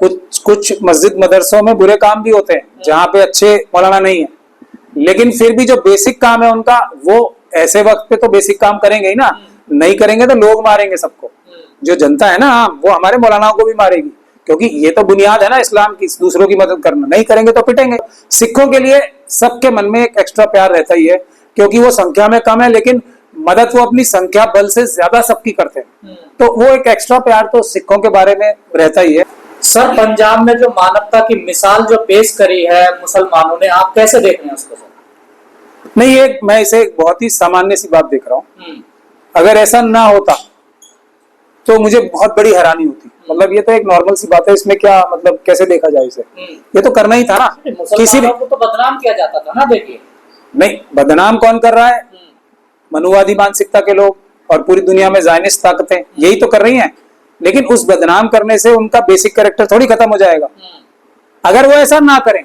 कुछ कुछ मस्जिद मदरसों में बुरे काम भी होते हैं जहाँ पे अच्छे मौलाना नहीं है, लेकिन फिर भी जो बेसिक काम है उनका, वो ऐसे वक्त पे तो बेसिक काम करेंगे ही ना। नहीं करेंगे तो लोग मारेंगे सबको, जो जनता है ना वो हमारे मौलानाओं को भी मारेगी, क्योंकि ये तो बुनियाद है ना इस्लाम की, दूसरों की मदद करना। नहीं करेंगे तो पिटेंगे। सिखों के लिए सबके मन में एक एक्स्ट्रा प्यार रहता ही है, क्योंकि वो संख्या में कम है लेकिन मदद वो अपनी संख्या बल से ज्यादा सबकी करते हैं, तो वो एक एक्स्ट्रा प्यार तो सिखों के बारे में रहता ही है। सर, पंजाब में जो मानवता की मिसाल जो पेश करी है मुसलमानों ने, आप कैसे देख रहे हैं उसको सर? नहीं, ये मैं इसे एक बहुत ही सामान्य सी बात देख रहा हूँ। अगर ऐसा ना होता तो मुझे बहुत बड़ी हैरानी होती। मतलब ये तो एक नॉर्मल सी बात है, इसमें क्या मतलब कैसे देखा जाए इसे? ये तो करना ही था ना। किसी को तो बदनाम किया जाता था ना। देखिए, नहीं, बदनाम कौन कर रहा है? मनुवादी मानसिकता के लोग और पूरी दुनिया में ज़ायनिस्ट ताकतें यही तो कर रही हैं। लेकिन उस बदनाम करने से उनका बेसिक कैरेक्टर थोड़ी खत्म हो जाएगा। अगर वो ऐसा ना करें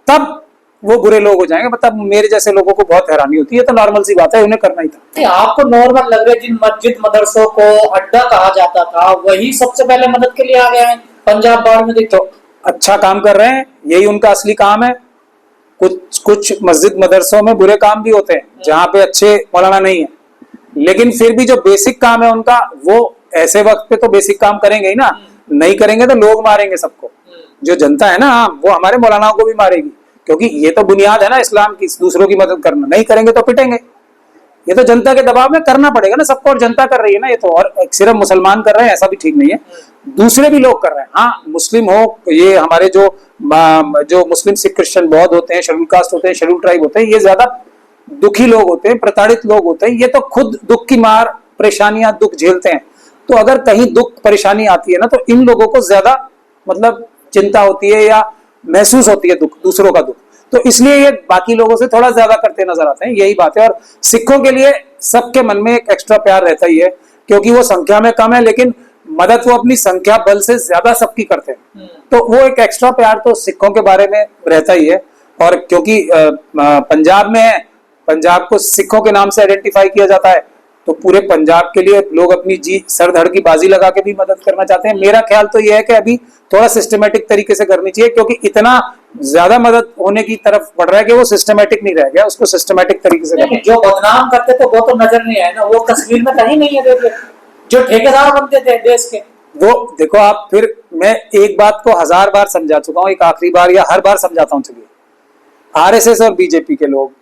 तब वो बुरे लोग हो जाएंगे। मतलब मेरे जैसे लोगों को बहुत हैरानी होती है, तो नॉर्मल सी बात है, उन्हें करना ही था। आपको नॉर्मल लग रहा है? जिन मस्जिद मदरसों को अड्डा कहा जाता था वही सबसे पहले मदद के लिए आ गए हैं पंजाब बाढ़ में। देखो, अच्छा काम कर रहे हैं, यही उनका असली काम है। कुछ कुछ मस्जिद मदरसों में बुरे काम भी होते हैं जहाँ पे अच्छे मौलाना नहीं है, लेकिन फिर भी जो बेसिक काम है उनका, वो ऐसे वक्त पे तो बेसिक काम करेंगे ही ना। नहीं करेंगे तो लोग मारेंगे सबको, जो जनता है ना वो हमारे मौलानाओं को भी मारेगी, क्योंकि ये तो बुनियाद है ना इस्लाम की, दूसरों की मदद करना। नहीं करेंगे तो पिटेंगे। ये तो जनता के दबाव में करना पड़ेगा ना सबको, और जनता कर रही है ना ये तो। और सिर्फ मुसलमान कर रहे हैं ऐसा भी ठीक नहीं है, दूसरे भी लोग कर रहे हैं। हाँ, मुस्लिम हो, ये हमारे जो मुस्लिम सिख क्रिश्चियन बौद्ध होते हैं, शेड्यूल कास्ट होते हैं, शेड्यूल ट्राइब होते हैं, ये ज्यादा दुखी लोग होते हैं, प्रताड़ित लोग होते हैं। ये तो खुद दुख की मार, परेशानियां, दुख झेलते हैं। तो अगर कहीं दुख परेशानी आती है ना, तो इन लोगों को ज्यादा मतलब चिंता होती है या महसूस होती है दुख, दूसरों का दुख। तो इसलिए ये बाकी लोगों से थोड़ा ज्यादा करते नजर आते हैं, यही बात है। और सिखों के लिए सबके मन में एक एक्स्ट्रा प्यार रहता ही है, क्योंकि वो संख्या में कम है लेकिन मदद वो अपनी संख्या बल से ज्यादा सबकी करते हैं, तो वो एक एक्स्ट्रा प्यार तो सिखों के बारे में रहता ही है। और क्योंकि पंजाब में है, पंजाब को सिखों के नाम से आइडेंटिफाई किया जाता है, तो पूरे पंजाब के लिए लोग अपनी जी सर धड़ की बाजी लगा के भी मदद करना चाहते हैं। मेरा ख्याल तो यह है कि अभी थोड़ा सिस्टमेटिक तरीके से करनी चाहिए, क्योंकि इतना ज्यादा मदद होने की तरफ बढ़ रहा है कि वो सिस्टमेटिक नहीं रह गया। उसको सिस्टमेटिक तरीके से करना। जो बदनाम करते थे वो तो नजर नहीं आए ना, वो तस्वीर में कहीं नहीं है। देखिए, जो ठेकेदार बनते थे देश के, वो देखो आप, फिर मैं एक बात को 1000 बार समझा चुका हूँ, एक आखिरी बार या हर बार समझाता हूँ। चलिए, आरएसएस और बीजेपी के लोग,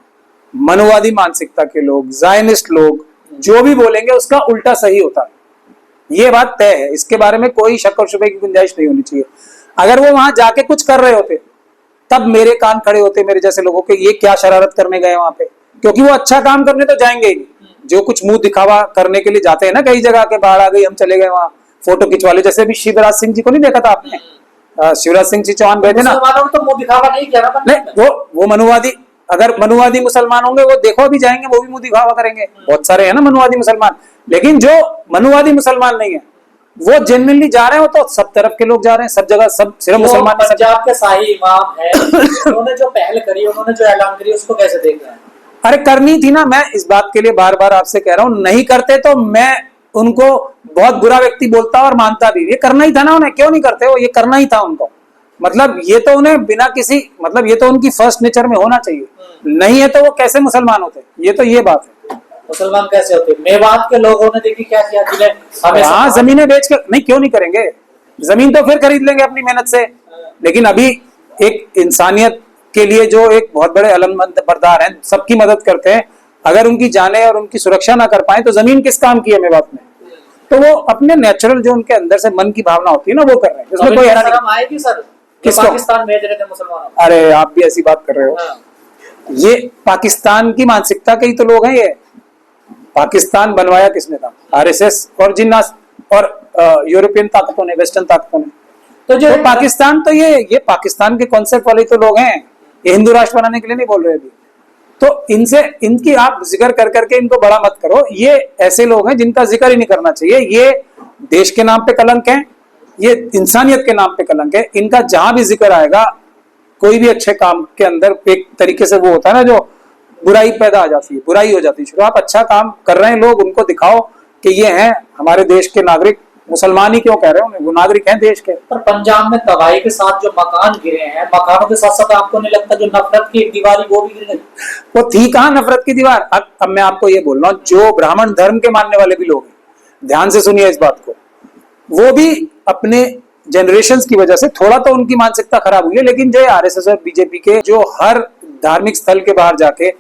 मनुवादी मानसिकता के लोग, जायनिस्ट लोग जो भी बोलेंगे उसका उल्टा सही होता है। ये बात तय है, इसके बारे में कोई शक और शुबे की गुंजाइश नहीं होनी चाहिए। अगर वो वहां जाके कुछ कर रहे होते तब मेरे कान खड़े होते, मेरे जैसे लोगों के, ये क्या शरारत करने गए वहां पे, क्योंकि वो अच्छा काम करने तो जाएंगे ही नहीं। जो कुछ मुंह दिखावा करने के लिए जाते हैं ना, कई जगह के बाढ़ आ गई हम चले गए वहां फोटो खिंचवा ले, जैसे अभी शिवराज सिंह जी को नहीं देखा था आपने? शिवराज सिंह जी चौहान गए थे ना, तो मुंह दिखावा नहीं किया ना। नहीं, वो मनुवादी, अगर मनुवादी मुसलमान होंगे वो देखो भी जाएंगे, वो भी मुंह दिखावा करेंगे। बहुत सारे हैं ना मनुवादी मुसलमान, लेकिन जो मनुवादी मुसलमान नहीं है वो जेन्युइनली जा रहे हो, तो सब तरफ के लोग जा रहे हैं, सब जगह, सब सिर्फ मुसलमान। पंजाब के शाही इमाम है, उन्होंने जो पहल करी, उन्होंने जो ऐलान करी, उसको कैसे देख रहे हैं? अरे करनी थी ना। मैं इस बात के लिए बार बार आपसे कह रहा हूँ, नहीं करते तो मैं उनको बहुत बुरा व्यक्ति बोलता और मानता भी। ये करना ही था ना उन्हें, क्यों नहीं करते हो? ये करना ही था उनको। मतलब ये तो उन्हें बिना किसी, मतलब ये तो उनकी फर्स्ट नेचर में होना चाहिए। नहीं है तो वो कैसे मुसलमान होते? ये तो ये बात है। मुसलमान कैसे होते? मेवात के लोगों ने देखिए क्या किया, हाँ, जमीनें बेच के, नहीं क्यों नहीं करेंगे? जमीन तो फिर खरीद लेंगे अपनी मेहनत से। लेकिन अभी एक इंसानियत के लिए जो एक बहुत बड़े अलमंद बरदार हैं, सबकी मदद करते हैं, अगर उनकी जाने और उनकी सुरक्षा ना कर पाए तो जमीन किस काम की है मेवात में? तो वो अपने नेचुरल जो उनके अंदर से मन की भावना होती है ना, वो कर रहे हैं। इसमें कोई हैरानी आएगी सर? किसको? पाकिस्तान भेज रहे थे मुसलमान। अरे आप भी ऐसी बात कर रहे हो। ये पाकिस्तान की मानसिकता के ही तो लोग हैं। ये पाकिस्तान बनवाया किसने था? आरएसएस और जिन्नास और यूरोपियन ताकतों ने, वेस्टर्न ताकतों ने। तो पाकिस्तान तो ये पाकिस्तान के कॉन्सेप्ट वाले तो लोग हैं। ये हिंदू राष्ट्र बनाने के लिए नहीं बोल रहे अभी। तो इनसे, इनकी आप जिक्र कर करके इनको बड़ा मत करो। ये ऐसे लोग हैं जिनका जिक्र ही नहीं करना चाहिए। ये देश के नाम पे कलंक है, ये इंसानियत के नाम पे कलंक है। इनका जहां भी जिक्र आएगा, कोई भी अच्छे काम के अंदर एक तरीके से वो होता है ना, जो बुराई पैदा आ जाती है, बुराई हो जाती है शुरू। आप अच्छा काम कर रहे हैं, लोग उनको दिखाओ कि ये हैं हमारे देश के नागरिक, मुसलमान ही क्यों कह रहे हो, वो नागरिक हैं देश के। पर पंजाब में तबाही के साथ जो मकान गिरे हैं, मकानों के साथ साथ आपको नहीं लगता जो नफरत की एक दीवार वो भी गिर गई? वो थी कहाँ नफरत की दीवार। अब मैं आपको ये बोल रहा हूँ, जो ब्राह्मण धर्म के मानने वाले भी लोग हैं, ध्यान से सुनिए इस बात को, वो भी अपने जनरेशंस की वजह से थोड़ा तो उनकी मानसिकता खराब हुई है, लेकिन जो आरएसएस और बीजेपी के जो हर धार्मिक स्थल के बाहर जाके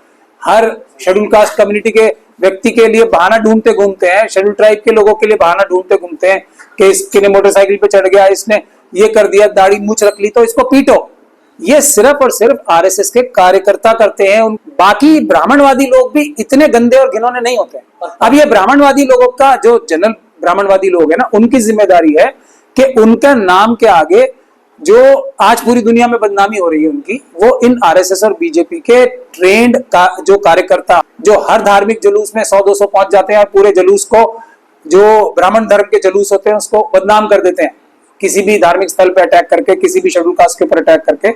हर शेड्यूल कास्ट कम्युनिटी के व्यक्ति के लिए बहाना ढूंढते घूमते हैं, शेड्यूल ट्राइब के लोगों के लिए बहाना ढूंढते घूमते हैं कि इसके मोटरसाइकिल पे चढ़ गया, इसने ये कर दिया, दाढ़ी मूछ रख ली तो इसको पीटो। ये सिर्फ और सिर्फ आरएसएस के कार्यकर्ता करते हैं। बाकी ब्राह्मणवादी लोग भी इतने गंदे और घिनौने नहीं होते हैं। अब ये ब्राह्मणवादी लोगों का, जो जनरल ब्राह्मणवादी लोग हैं ना, उनकी जिम्मेदारी है कि उनका नाम के आगे जो आज पूरी दुनिया में बदनामी हो रही है उनकी, वो इन आरएसएस और बीजेपी के ट्रेंड का जो कार्यकर्ता जो हर धार्मिक जुलूस में 100-200 पहुंच जाते हैं और पूरे जुलूस को, जो ब्राह्मण धर्म के जुलूस होते हैं, उसको बदनाम कर देते हैं किसी भी धार्मिक स्थल पर अटैक करके, किसी भी शेड्यूल कास्ट के ऊपर अटैक करके।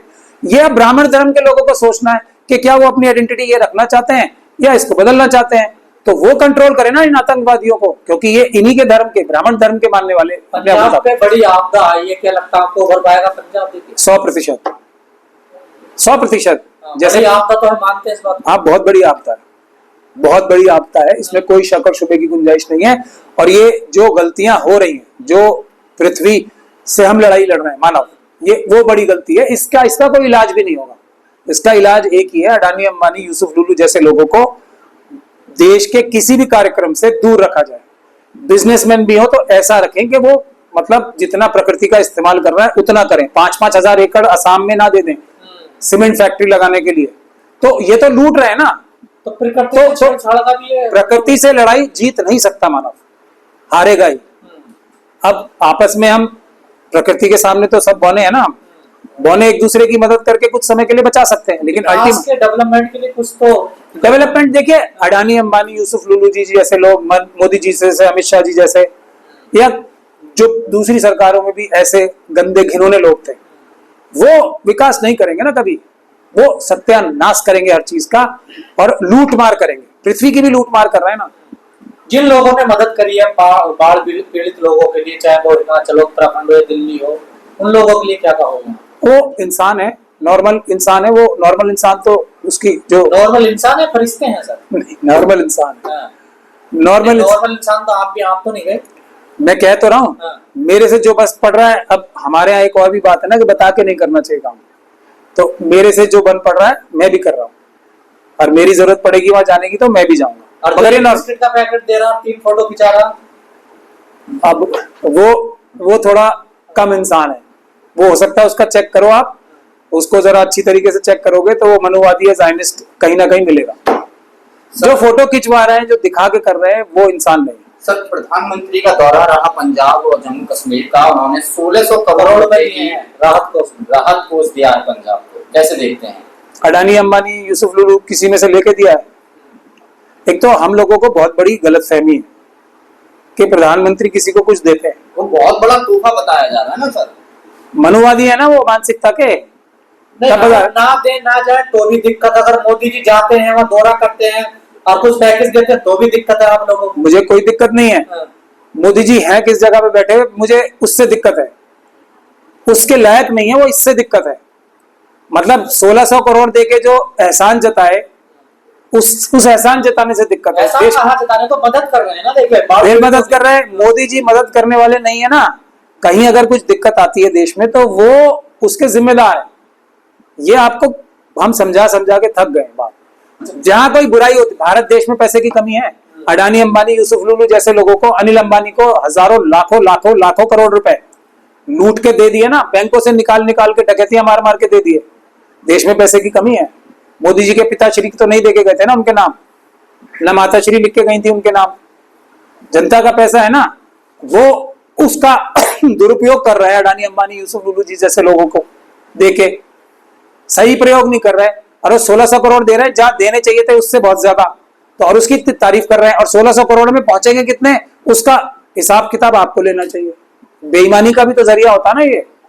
ये अब ब्राह्मण धर्म के लोगों को सोचना है कि क्या वो अपनी आइडेंटिटी ये रखना चाहते हैं या इसको बदलना चाहते हैं। तो वो कंट्रोल करे ना इन आतंकवादियों को, क्योंकि ये इन्हीं के धर्म के, ब्राह्मण धर्म के मानने वाले। पंजाब पे बड़ी आपदा आई है, क्या लगता है आपको उभर पाएगा पंजाब? 100%, 100%। जैसे आपदा तो हम मानते हैं इस बात। हाँ, बहुत बड़ी आपदा है, बहुत बड़ी आपदा है, इसमें कोई शक और शुबे की गुंजाइश नहीं है। और ये जो गलतियां हो रही हैं, जो पृथ्वी से हम लड़ाई लड़ रहे हैं मानव, ये वो बड़ी गलती है। इसका कोई इलाज भी नहीं होगा। इसका इलाज एक ही है, अडानी अंबानी यूसुफ लुलू जैसे लोगों को देश के किसी भी कार्यक्रम से दूर रखा जाए। बिजनेसमैन भी हो तो ऐसा रखें कि वो मतलब जितना प्रकृति का इस्तेमाल कर रहा है उतना करें। 5-5 हजार एकड़ असम में ना दे दें सीमेंट फैक्ट्री लगाने के लिए। तो ये तो लूट रहे हैं ना। तो प्रकृति से लड़ाई जीत नहीं सकता मानव, हारेगा ही। अब आपस में हम प्रकृति के सामने तो सब बौने हैं ना, बौने एक दूसरे की मदद करके कुछ समय के लिए बचा सकते हैं, लेकिन अल्टीमेट डेवलपमेंट के लिए कुछ तो डेवलपमेंट देखिए, अडानी अंबानी यूसुफ लुलू जी जैसे लोग, मोदी जी जैसे, अमित शाह जी जैसे, या जो दूसरी सरकारों में भी ऐसे गंदे घिनौने लोग थे, वो विकास नहीं करेंगे ना कभी। वो सत्यानाश करेंगे हर चीज का और लूट मार करेंगे। पृथ्वी की भी लूट मार कर रहे हैं ना। जिन लोगों ने मदद करी है बाढ़ पीड़ित लोगों के लिए, चाहे वो हिमाचल हो, उत्तराखंड हो, दिल्ली हो, उन लोगों के लिए क्या कहोगे? वो इंसान है, नॉर्मल इंसान है। वो नॉर्मल इंसान तो उसकी जो नॉर्मल इंसान है, फरिश्ते हैं सर। नॉर्मल इंसान है। नॉर्मल इंसान तो आप तो नहीं गए। मैं कह तो रहा हूँ, मेरे से जो बस पड़ रहा है। अब हमारे यहाँ एक और भी बात है ना कि बता के नहीं करना चाहिए काम, तो मेरे से जो बन पड़ रहा है मैं भी कर रहा हूँ, और मेरी जरूरत पड़ेगी वहां जाने की तो मैं भी जाऊंगा। और मगर बिस्किट का पैकेट दे रहा, 3 फोटो खिंचा रहा, अब वो थोड़ा कम इंसान है। वो हो सकता है उसका चेक करो, आप उसको जरा अच्छी तरीके से चेक करोगे तो वो मनुवादी है, ज़ायनिस्ट कहीं ना कहीं मिलेगा। जो फोटो खिंचवा रहे हैं, जो दिखा के कर रहे हैं, वो इंसान नहीं। सर, प्रधानमंत्री का दौरा रहा पंजाब और जम्मू कश्मीर का, उन्होंने 1600 करोड़ रुपए की राहत कोष दिया है पंजाब को, कैसे देखते हैं? अडानी अंबानी यूसुफ लुलू किसी में से लेके दिया है? एक तो हम लोगों को बहुत बड़ी गलतफहमी है कि प्रधानमंत्री किसी को कुछ देते हैं। वो बहुत बड़ा तोहफा बताया जा रहा है ना सर। मनुवादी है ना वो, मानसिकता के। ना दे ना जाए तो भी दिक्कत। अगर मोदी जी जाते हैं, वहाँ दौरा करते हैं और कुछ पैकेज देते हैं तो भी दिक्कत है आप लोगों को। मुझे कोई दिक्कत नहीं है। मोदी जी हैं किस जगह पे बैठे हुए, मुझे उससे दिक्कत है। उसके लायक नहीं है वो, इससे दिक्कत है। मतलब 1600 करोड़ देके जो एहसान जताए, उस एहसान जताने से दिक्कत है। जताने तो मदद कर रहे हैं ना, देखिए मदद कर रहे हैं। मोदी जी मदद करने वाले नहीं है ना। कहीं अगर कुछ दिक्कत आती है देश में तो वो उसके जिम्मेदार है। ये आपको हम समझा के थक गए बात। जहां कोई बुराई होती, भारत देश में पैसे की कमी है। अडानी अंबानी यूसुफ लुलू जैसे लोगों को, अनिल अंबानी को हजारों लाखों करोड़ रुपए लूट के दे दिए ना, बैंकों से निकाल के, डकैतियां मार के दे दिए। देश में पैसे की कमी है। मोदी जी के पिताश्री तो नहीं देके गए थे ना उनके नाम, ना माताश्री लिख के गई थी उनके नाम। जनता का पैसा है ना, वो उसका दुरुपयोग कर रहा है अडानी अंबानी यूसुफ लुलू जी जैसे लोगों को देके। सही प्रयोग नहीं कर रहा है। और वो 1600 करोड़ दे रहे हैं, जहां देने चाहिए थे उससे बहुत ज्यादा, तो और उसकी तारीफ कर रहे हैं। और 1600 करोड़ में पहुंचेंगे कितने, उसका हिसाब किताब आपको लेना चाहिए। बेईमानी का भी तो जरिया होता है ना ये।